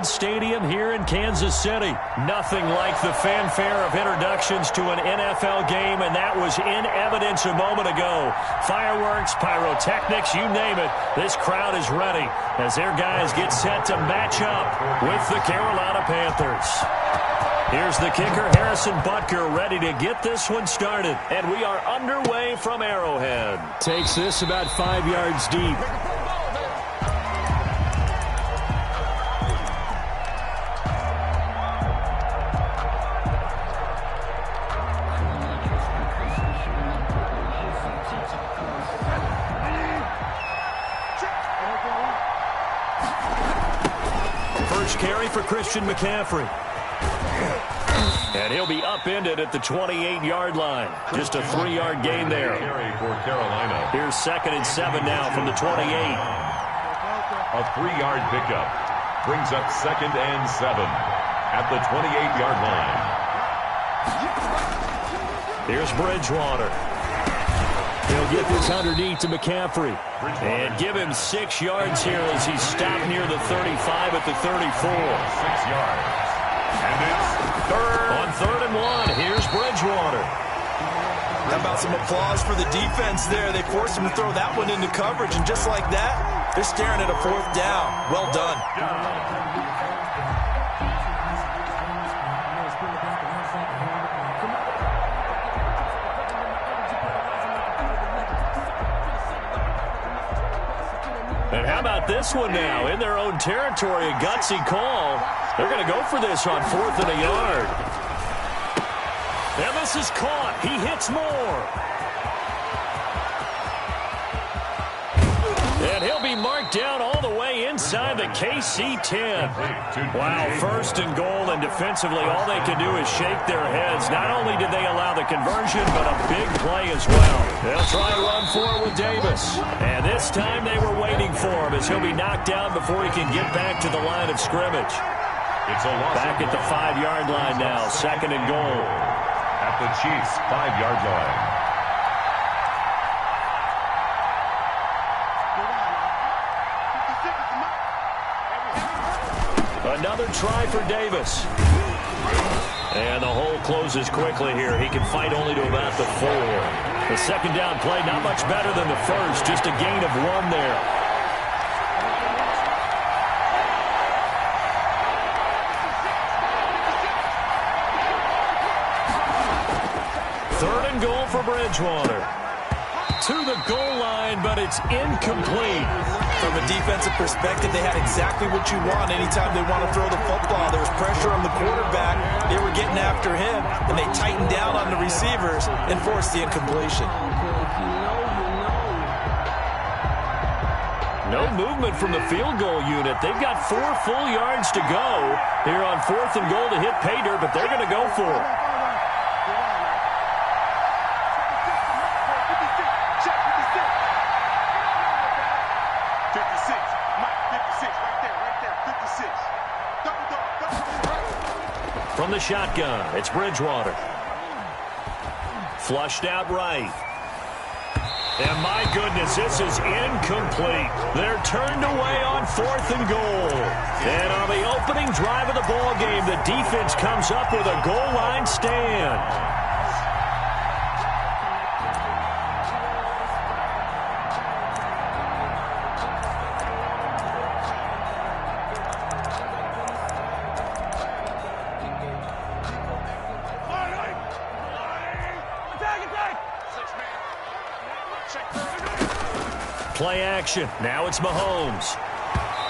Arrowhead Stadium here in Kansas City. Nothing like the fanfare of introductions to an NFL game, and that was in evidence a moment ago. Fireworks, pyrotechnics, you name it. This crowd is ready as their guys get set to match up with the Carolina Panthers. Here's the kicker, Harrison Butker, ready to get this one started. And we are underway from Arrowhead. Takes this about 5 yards deep. First carry for Christian McCaffrey. And he'll be upended at the 28-yard line. Just a 3-yard gain there. For Carolina. Here's 2nd and 7 now from the 28. A 3-yard pickup brings up 2nd and 7 at the 28-yard line. Here's Bridgewater. He'll get this underneath to McCaffrey. And give him 6 yards here as he's stopped near the 35 at the 34. 6 yards. And it's On 3rd and 1, here's Bridgewater. How about some applause for the defense there? They forced him to throw that one into coverage, and just like that, they're staring at a 4th down. Well done. And how about this one now? In their own territory, a gutsy call. They're going to go for this on 4th and a yard. And this is caught. He hits more. And he'll be marked down all the way inside the KC 10. Wow, 1st and goal, and defensively all they can do is shake their heads. Not only did they allow the conversion, but a big play as well. They'll try and run forward with Davis. And this time they were waiting for him as he'll be knocked down before he can get back to the line of scrimmage. It's a loss. Back at the 5-yard line now, 2nd and goal. At the Chiefs' 5-yard line. Another try for Davis. And the hole closes quickly here. He can fight only to about the 4. The 2nd down play, not much better than the first. Just a gain of 1 there. Goal for Bridgewater. To the goal line, but it's incomplete. From a defensive perspective, they had exactly what you want anytime they want to throw the football. There was pressure on the quarterback. They were getting after him, and they tightened down on the receivers and forced the incompletion. No movement from the field goal unit. They've got 4 full yards to go here on 4th and goal to hit pay dirt, but they're going to go for it. From the shotgun, it's Bridgewater. Flushed out right. And my goodness, this is incomplete. They're turned away on 4th and goal. And on the opening drive of the ball game, the defense comes up with a goal line stand. Play action. Now it's Mahomes.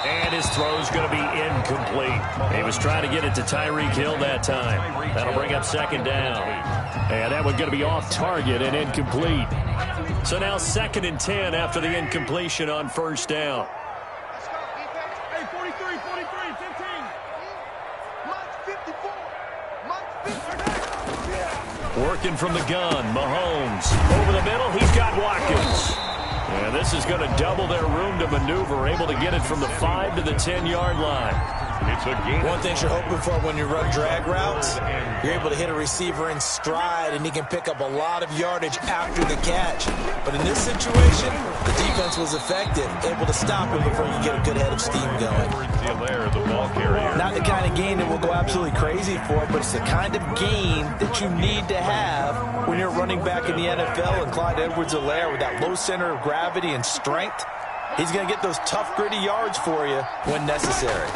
And his throw's going to be incomplete. He was trying to get it to Tyreek Hill that time. That'll bring up 2nd down. And that one's going to be off target and incomplete. So now 2nd and 10 after the incompletion on 1st down. Hey, 43, 15. Mark 54. Working from the gun, Mahomes. Over the middle, he's got Watkins. And this is going to double their room to maneuver, able to get it from the 5 to the 10-yard line. It's a game. One thing you're hoping for when you run drag routes, you're able to hit a receiver in stride, and he can pick up a lot of yardage after the catch. But in this situation, the defense was effective, able to stop him before you get a good head of steam going. The ball carrier. Now not the kind of game that we'll go absolutely crazy for, but it's the kind of game that you need to have when you're running back in the NFL. And Clyde Edwards-Helaire, with that low center of gravity and strength, he's going to get those tough, gritty yards for you when necessary.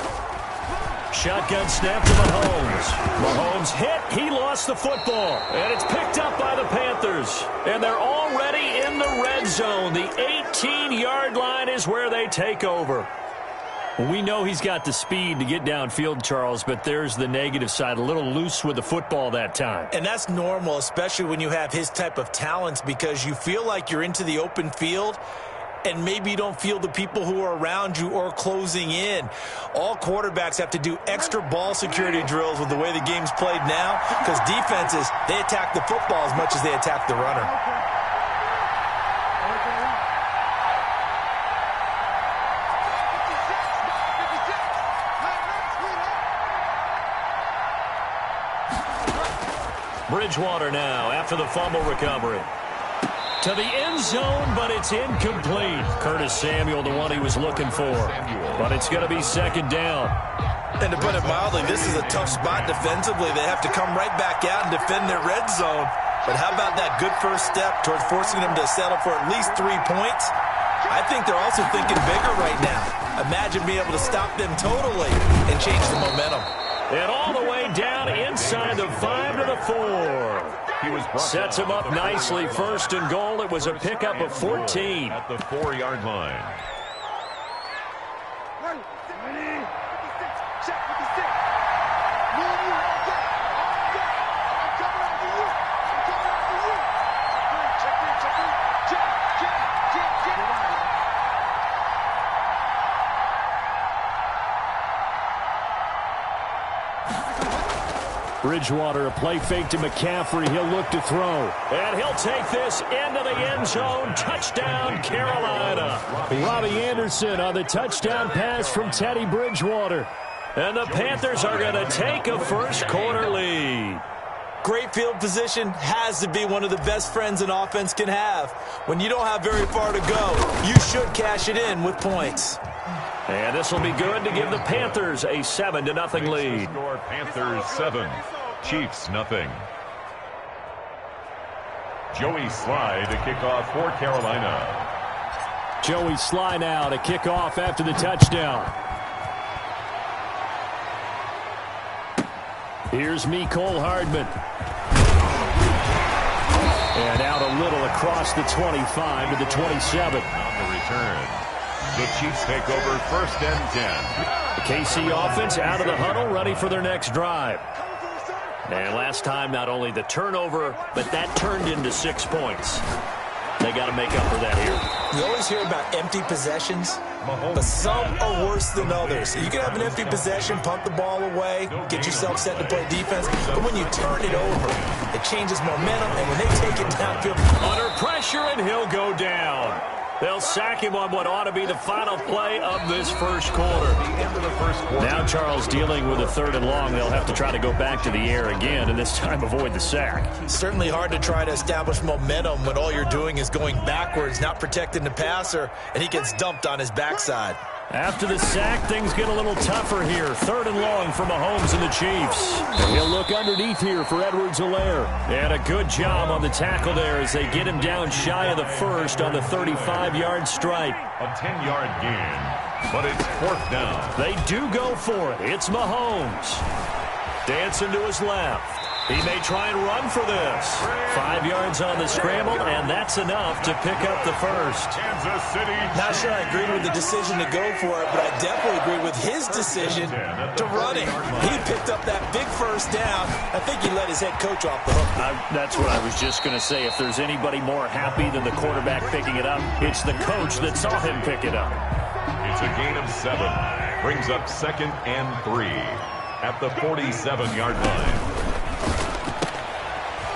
Shotgun snap to Mahomes. Mahomes hit. He lost the football. And it's picked up by the Panthers. And they're already in the red zone. The 18-yard line is where they take over. We know he's got the speed to get downfield, Charles, but there's the negative side. A little loose with the football that time. And that's normal, especially when you have his type of talents, because you feel like you're into the open field and maybe you don't feel the people who are around you or closing in. All quarterbacks have to do extra ball security drills with the way the game's played now, because defenses, they attack the football as much as they attack the runner. Bridgewater now after the fumble recovery. To the end zone, but it's incomplete. Curtis Samuel, the one he was looking for. But it's going to be second down. And to put it mildly, this is a tough spot defensively. They have to come right back out and defend their red zone. But how about that good first step towards forcing them to settle for at least 3 points? I think they're also thinking bigger right now. Imagine being able to stop them totally and change the momentum. And all the way down inside the 5 to the 4. Sets him up nicely. First and goal. It was a pickup of 14. At the 4-yard line. Bridgewater, a play fake to McCaffrey. He'll look to throw. And he'll take this into the end zone. Touchdown, Carolina. Robbie Anderson on the touchdown pass from Teddy Bridgewater. And the Panthers are going to take a first-quarter lead. Great field position has to be one of the best friends an offense can have. When you don't have very far to go, you should cash it in with points. And this will be good to give the Panthers a 7-0 lead. Panthers 7, Chiefs 0. Joey Sly to kick off for Carolina. Joey Sly now to kick off after the touchdown. Here's Mecole Hardman. And out a little across the 25 to the 27. On the return. The Chiefs take over first and 10. The KC offense out of the huddle, ready for their next drive. And last time, not only the turnover, but that turned into 6 points. They got to make up for that here. You always hear about empty possessions, but some are worse than others. You can have an empty possession, punt the ball away, get yourself set to play defense, but when you turn it over, it changes momentum, and when they take it downfield. Under pressure, and he'll go down. They'll sack him on what ought to be the final play of this first quarter. Now Charles dealing with a 3rd and long. They'll have to try to go back to the air again, and this time avoid the sack. Certainly hard to try to establish momentum when all you're doing is going backwards, not protecting the passer, and he gets dumped on his backside. After the sack, things get a little tougher here. 3rd and long for Mahomes and the Chiefs. He'll look underneath here for Edwards-Helaire. And a good job on the tackle there as they get him down shy of the first on the 35-yard strike. A 10-yard gain, but it's 4th down. They do go for it. It's Mahomes. Dancing to his left. He may try and run for this. 5 yards on the scramble, and that's enough to pick up the first. Kansas City. Not sure I agree with the decision to go for it, but I definitely agree with his decision to run it. He picked up that big first down. I think he let his head coach off the hook. That's what I was just going to say. If there's anybody more happy than the quarterback picking it up, it's the coach that saw him pick it up. It's a gain of 7. Brings up 2nd and 3 at the 47-yard line.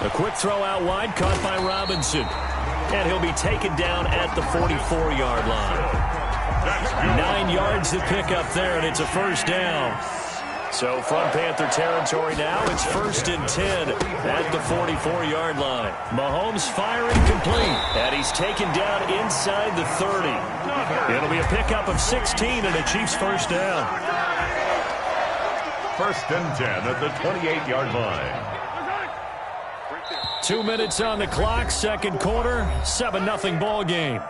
A quick throw out wide, caught by Robinson. And he'll be taken down at the 44-yard line. 9 yards to pick up there, and it's a first down. So from Panther territory now, it's 1st and 10 at the 44-yard line. Mahomes firing complete, and he's taken down inside the 30. It'll be a pickup of 16 and a Chiefs first down. First and 10 at the 28-yard line. 2 minutes on the clock, second quarter, 7-0 ball game.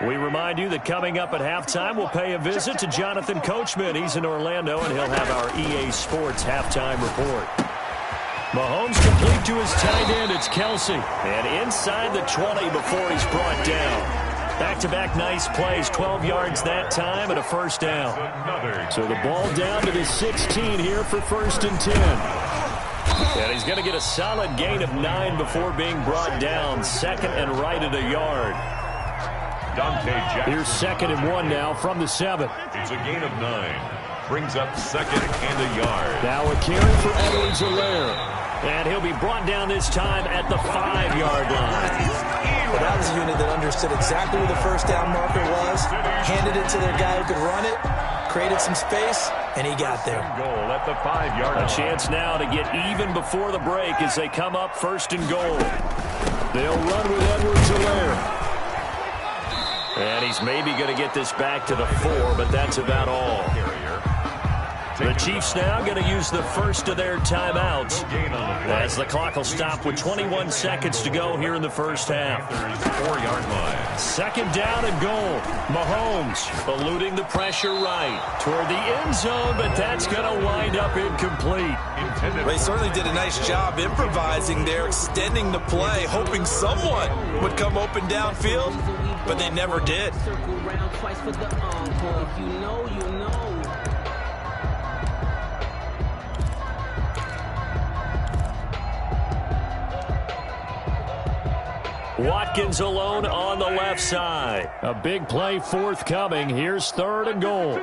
We remind you that coming up at halftime, we'll pay a visit to Jonathan Coachman. He's in Orlando, and he'll have our EA Sports halftime report. Mahomes complete to his tight end. It's Kelsey. And inside the 20 before he's brought down. Back-to-back nice plays, 12 yards that time and a first down. So the ball down to the 16 here for first and 10. And he's going to get a solid gain of 9 before being brought down. Second and right at a yard. Here's second and 1 now from the 7. It's a gain of 9. Brings up second and a yard. Now a carry for Edwards-Helaire. And he'll be brought down this time at the 5-yard line. Well, that was a unit that understood exactly where the first down marker was, handed it to their guy who could run it, created some space, and he got there. Goal at the 5-yard line. A chance now to get even before the break as they come up first and goal. They'll run with Edwards-Helaire. And he's maybe going to get this back to the 4, but that's about all. The Chiefs now going to use the first of their timeouts as the clock will stop with 21 seconds to go here in the first half. 4-yard line. Second down and goal. Mahomes eluding the pressure right toward the end zone, but that's going to wind up incomplete. They certainly did a nice job improvising there, extending the play, hoping someone would come open downfield, but they never did. Watkins alone on the left side. A big play forthcoming. Here's third and goal.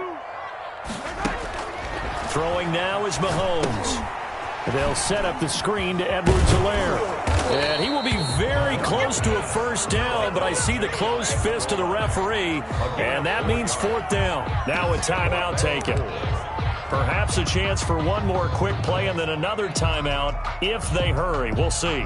Throwing now is Mahomes. They'll set up the screen to Edwards-Helaire. And he will be very close to a first down, but I see the closed fist of the referee, and that means fourth down. Now a timeout taken. Perhaps a chance for one more quick play and then another timeout if they hurry. We'll see.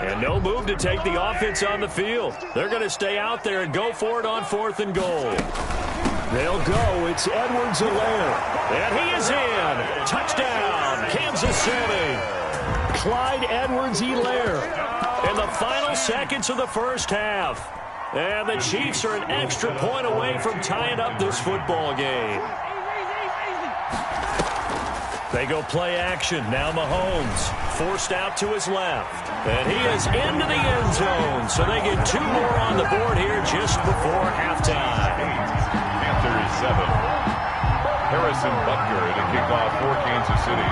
And no move to take the offense on the field. They're going to stay out there and go for it on fourth and goal. They'll go. It's Edwards-Helaire. And he is in. Touchdown, Kansas City. Clyde Edwards-Helaire in the final seconds of the first half. And the Chiefs are an extra point away from tying up this football game. They go play action. Now Mahomes forced out to his left. And he is into the end zone. So they get 2 more on the board here just before halftime. Panthers 7. Harrison Butker to kick off for Kansas City.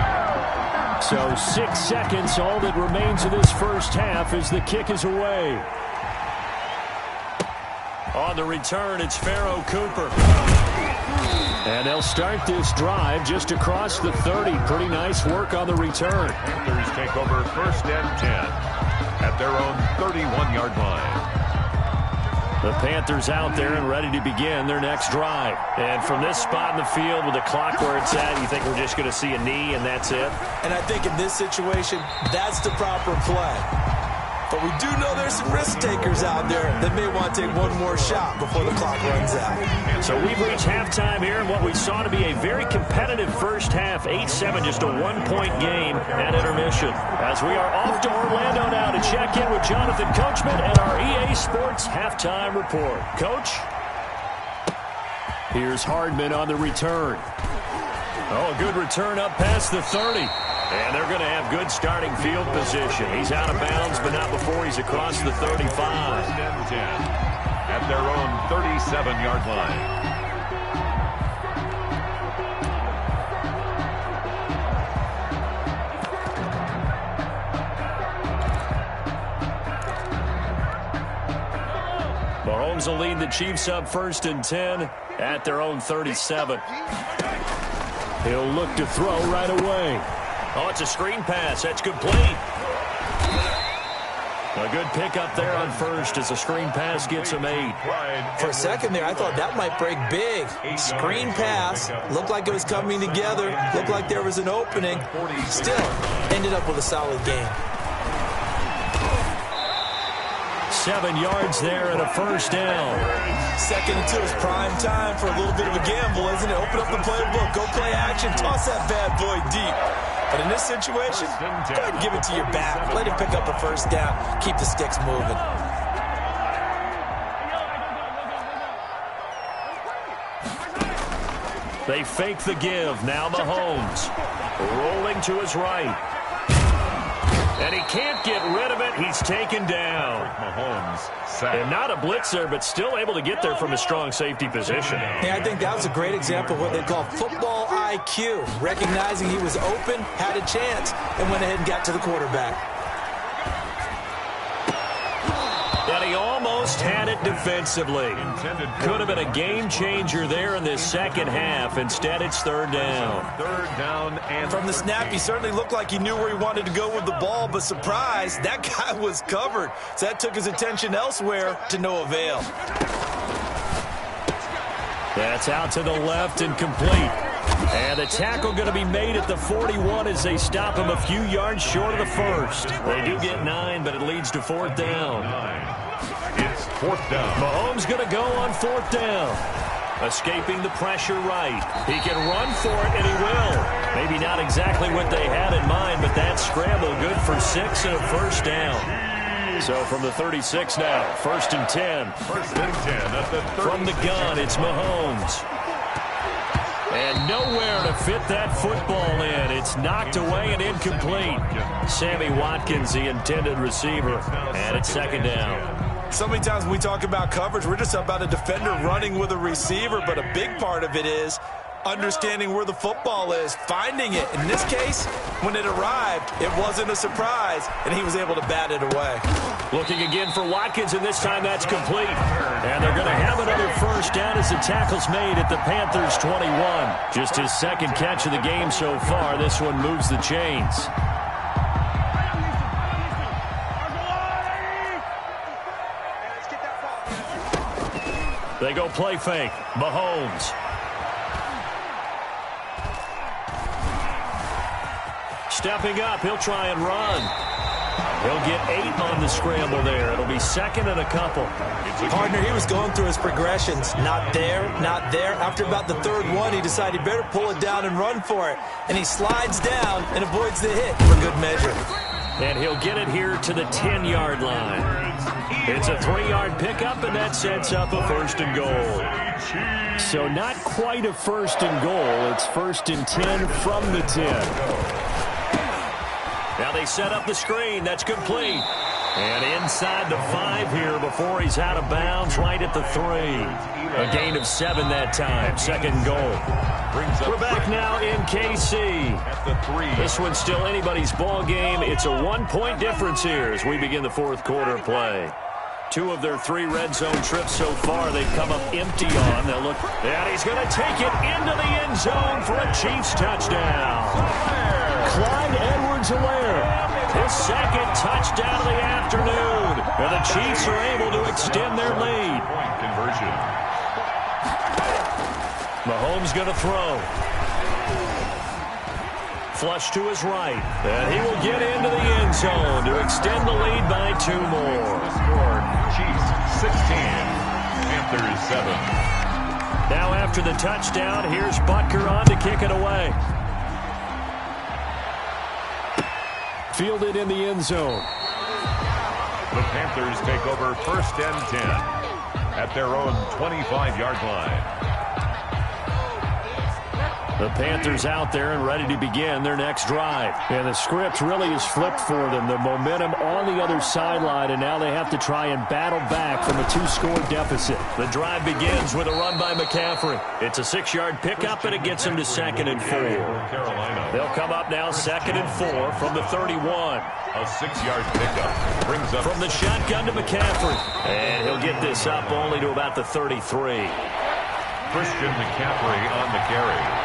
So 6 seconds, all that remains of this first half as the kick is away. On the return, it's Pharaoh Cooper. And they'll start this drive just across the 30. Pretty nice work on the return. Panthers take over first and 10 at their own 31-yard line. The Panthers out there and ready to begin their next drive. And from this spot in the field with the clock where it's at, you think we're just going to see a knee and that's it? And I think in this situation, that's the proper play. But we do know there's some risk takers out there that may want to take one more shot before the clock runs out. So we've reached halftime here in what we saw to be a very competitive first half. 8-7, just a 1-point game at intermission. As we are off to Orlando now to check in with Jonathan Coachman and our EA Sports halftime report. Coach? Here's Hardman on the return. Oh, a good return up past the 30. And they're going to have good starting field position. He's out of bounds, but not before he's across the 35. At their own 37-yard line. Mahomes will lead the Chiefs up first and 10 at their own 37. He'll look to throw right away. Oh, it's a screen pass. That's complete. A good pickup there on first as the screen pass gets him 8. For a second there, I thought that might break big. Screen pass. Looked like it was coming together. Looked like there was an opening. Still, ended up with a solid game. 7 yards there and a first down. 2nd and 2 is prime time for a little bit of a gamble, isn't it? Open up the playbook, go play action, toss that bad boy deep. But in this situation, go ahead and give it to your back. Let him pick up a first down. Keep the sticks moving. They fake the give. Now Mahomes rolling to his right. And he can't get rid of it. He's taken down. Mahomes And not a blitzer, but still able to get there from a strong safety position. Yeah, I think that was a great example of what they call football IQ. Recognizing he was open, had a chance, and went ahead and got to the quarterback. And he almost had it defensively. Could have been a game changer there in this second half. Instead, it's third down. Third down and from the snap, he certainly looked like he knew where he wanted to go with the ball, but surprise, that guy was covered. So that took his attention elsewhere to no avail. That's out to the left and complete. And the tackle going to be made at the 41 as they stop him a few yards short of the first. They do get 9, but it leads to fourth down. It's fourth down. Mahomes going to go on fourth down. Escaping the pressure right. He can run for it, and he will. Maybe not exactly what they had in mind, but that scramble good for 6 and a first down. So from the 36 now, first and 10. First and 10 at the 30. From the gun, it's Mahomes. And nowhere to fit that football in. It's knocked away and incomplete. Sammy Watkins, the intended receiver, and it's second down. So many times when we talk about coverage, we're just about a defender running with a receiver, but a big part of it is understanding where the football is, finding it. In this case, when it arrived, it wasn't a surprise, and he was able to bat it away. Looking again for Watkins, and this time that's complete. And they're going to have another first down as the tackle's made at the Panthers' 21. Just his second catch of the game so far. This one moves the chains. They go play fake. Mahomes. Stepping up, he'll try and run. He'll get 8 on the scramble there. It'll be second and a couple. Partner, he was going through his progressions. Not there, not there. After about the third one, he decided he better pull it down and run for it. And he slides down and avoids the hit for good measure. And he'll get it here to the 10-yard line. It's a 3-yard pickup, and that sets up a first and goal. So not quite a first and goal. It's first and 10 from the 10. Now they set up the screen. That's complete. And inside the 5 here before he's out of bounds, right at the 3. A gain of 7 that time. Second goal. We're back now in KC. At the 3. This one's still anybody's ball game. It's a 1-point difference here as we begin the fourth quarter play. 2 of their 3 red zone trips so far, they've come up empty on. They'll look, and he's going to take it into the end zone for a Chiefs touchdown. Clyde Edwards-Helaire, his second touchdown of the afternoon. And the Chiefs are able to extend their lead. Point conversion. Mahomes going to throw. Flush to his right. And he will get into the end zone to extend the lead by 2 more. Score, Chiefs 16, Panthers 7. Now after the touchdown, here's Butker on to kick it away. Fielded in the end zone. The Panthers take over first and 10 at their own 25-yard line. The Panthers out there and ready to begin their next drive. And the script really is flipped for them. The momentum on the other sideline, and now they have to try and battle back from a 2-score deficit. The drive begins with a run by McCaffrey. It's a 6-yard pickup, and it gets them to 2nd and 4. Carolina. They'll come up now 2nd and 4 from the 31. A 6-yard pickup brings up from the shotgun to McCaffrey. And he'll get this up only to about the 33. Christian McCaffrey on the carry.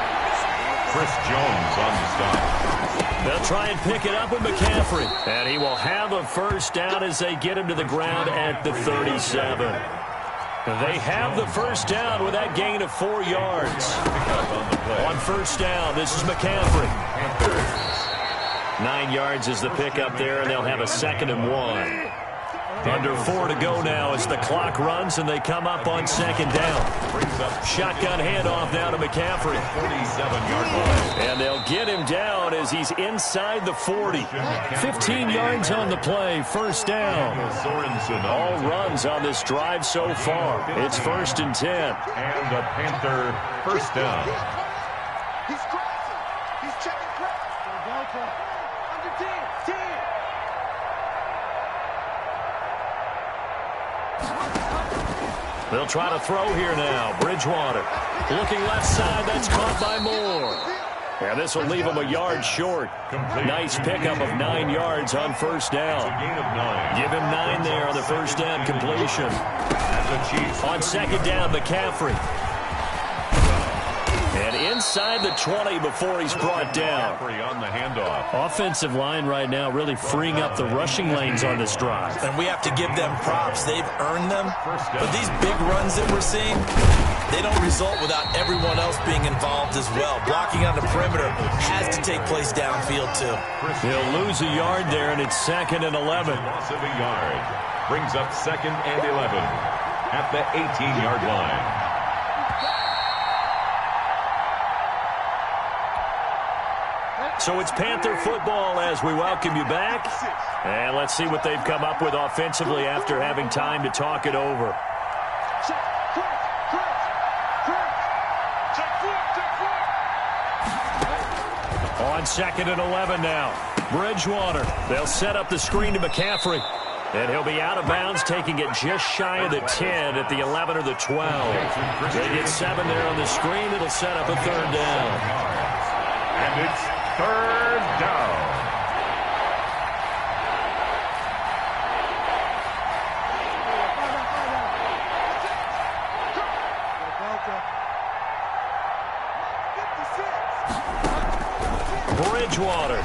Chris Jones on the stop. They'll try and pick it up with McCaffrey. And he will have a first down as they get him to the ground at the 37. They have the first down with that gain of 4 yards. On first down, this is McCaffrey. 9 yards is the pickup there, and they'll have a 2nd and 1. Under 4 to go now as the clock runs and they come up on second down. Shotgun handoff now to McCaffrey. 47-yard line. And they'll get him down as he's inside the 40. 15 yards on the play, first down. All runs on this drive so far. It's 1st and 10. And the Panther first down. He's crossing. He's checking cross. Under 10. 10. They'll try to throw here now. Bridgewater looking left side. That's caught by Moore. And this will leave him a yard short. Nice pickup of 9 yards on first down. Gain of 9. Give him 9 there on the first down completion. On second down, McCaffrey. And inside the 20 before he's brought down. On the handoff. Offensive line right now really freeing up the rushing lanes on this drive. And we have to give them props. They've earned them. But these big runs that we're seeing, they don't result without everyone else being involved as well. Blocking on the perimeter has to take place downfield, too. He'll lose a yard there, and it's 2nd and 11. Loss of a yard. Brings up 2nd and 11 at the 18-yard line. So it's Panther football as we welcome you back. And let's see what they've come up with offensively after having time to talk it over. On 2nd and 11 now. Bridgewater. They'll set up the screen to McCaffrey. And he'll be out of bounds, taking it just shy of the 10 at the 11 or the 12. They get 7 there on the screen. It'll set up a 3rd down. And it's 3rd down. Bridgewater.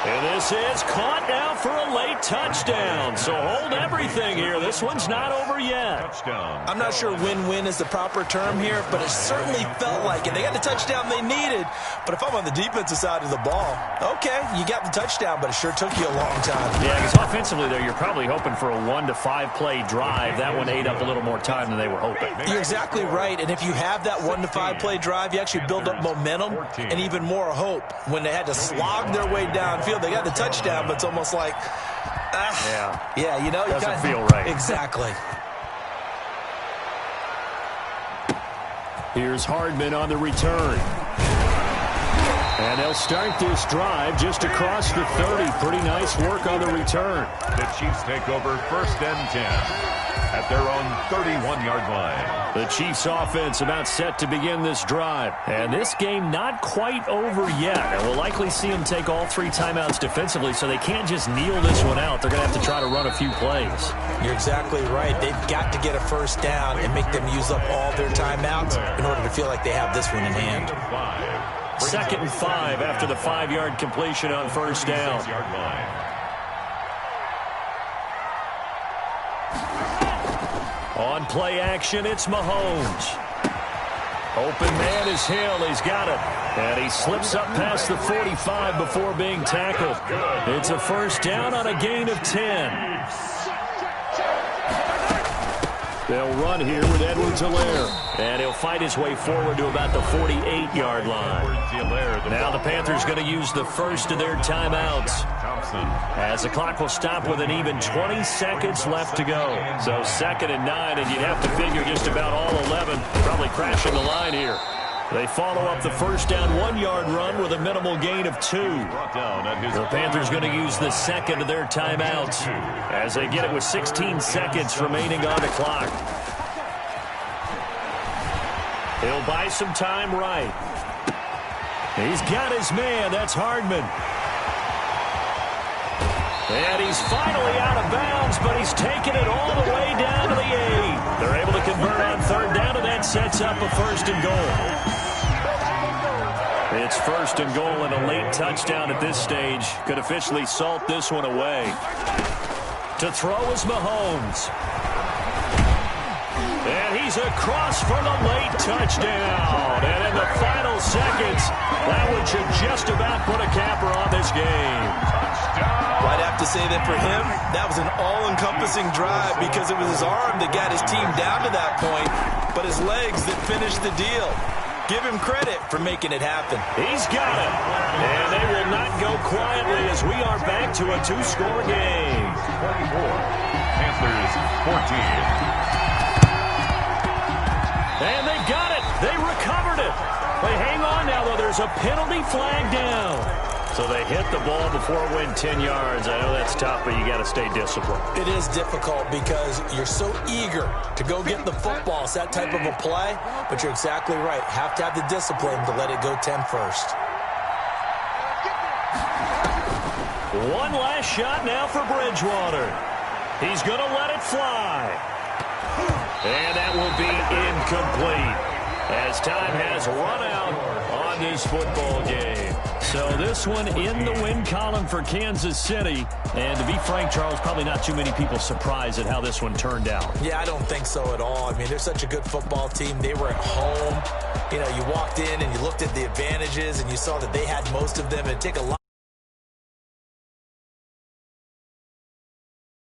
And this is caught now for a late touchdown. So hold everything here. This one's not over yet. Touchdown. I'm not sure win-win is the proper term here, but it certainly felt like it. They got the touchdown they needed. But if I'm on the defensive side of the ball, okay, you got the touchdown, but it sure took you a long time. Yeah, because offensively there, you're probably hoping for a 1 to 5 play drive. That one ate up a little more time than they were hoping. You're exactly right. And if you have that 1 to 5 play drive, you actually build up momentum and even more hope. When they had to slog their way downfield, they got the touchdown, but it's almost like, yeah, you know, you doesn't feel right. Exactly. Here's Hardman on the return. And they'll start this drive just across the 30. Pretty nice work on the return. The Chiefs take over 1st and 10 at their own 31-yard line. The Chiefs offense about set to begin this drive. And this game not quite over yet. And we'll likely see them take all 3 timeouts defensively, so they can't just kneel this one out. They're going to have to try to run a few plays. You're exactly right. They've got to get a first down and make them use up all their timeouts in order to feel like they have this one in hand. 2nd and 5 after the 5-yard completion on first down. On play action, it's Mahomes. Open man is Hill. He's got it. And he slips up past the 45 before being tackled. It's a first down on a gain of 10. They'll run here with Edwards-Helaire. And he'll fight his way forward to about the 48-yard line. Now the Panthers going to use the first of their timeouts. As the clock will stop with an even 20 seconds left to go. So 2nd and 9, and you'd have to figure just about all 11 probably crashing the line here. They follow up the first down 1-yard run with a minimal gain of 2. The Panthers going to use the second of their timeouts as they get it with 16 seconds remaining on the clock. He'll buy some time right. He's got his man. That's Hardman. And he's finally out of bounds, but he's taken it all the way down to the 8. They're able to convert on 3rd down, and that sets up a 1st and goal. It's 1st and goal, and a late touchdown at this stage could officially salt this one away. To throw is Mahomes. And he's across for the late touchdown. And in the final seconds, that one should just about put a capper on this game. Touchdown! Well, I'd have to say that for him, that was an all-encompassing drive because it was his arm that got his team down to that point, but his legs that finished the deal. Give him credit for making it happen. He's got it. And they will not go quietly as we are back to a two-score game. 24. Panthers 14. And they got it. They recovered it. They hang on now, though. There's a penalty flag down. So they hit the ball before it went 10 yards. I know that's tough, but you got to stay disciplined. It is difficult because you're so eager to go get the football. It's that type of a play, but you're exactly right. Have to have the discipline to let it go 10 first. One last shot now for Bridgewater. He's going to let it fly. And that will be incomplete as time has run out on this football game. So this one in the win column for Kansas City. And to be frank, Charles, probably not too many people surprised at how this one turned out. Yeah, I don't think so at all. I mean, they're such a good football team. They were at home. You know, you walked in and you looked at the advantages and you saw that they had most of them. It'd take a lot.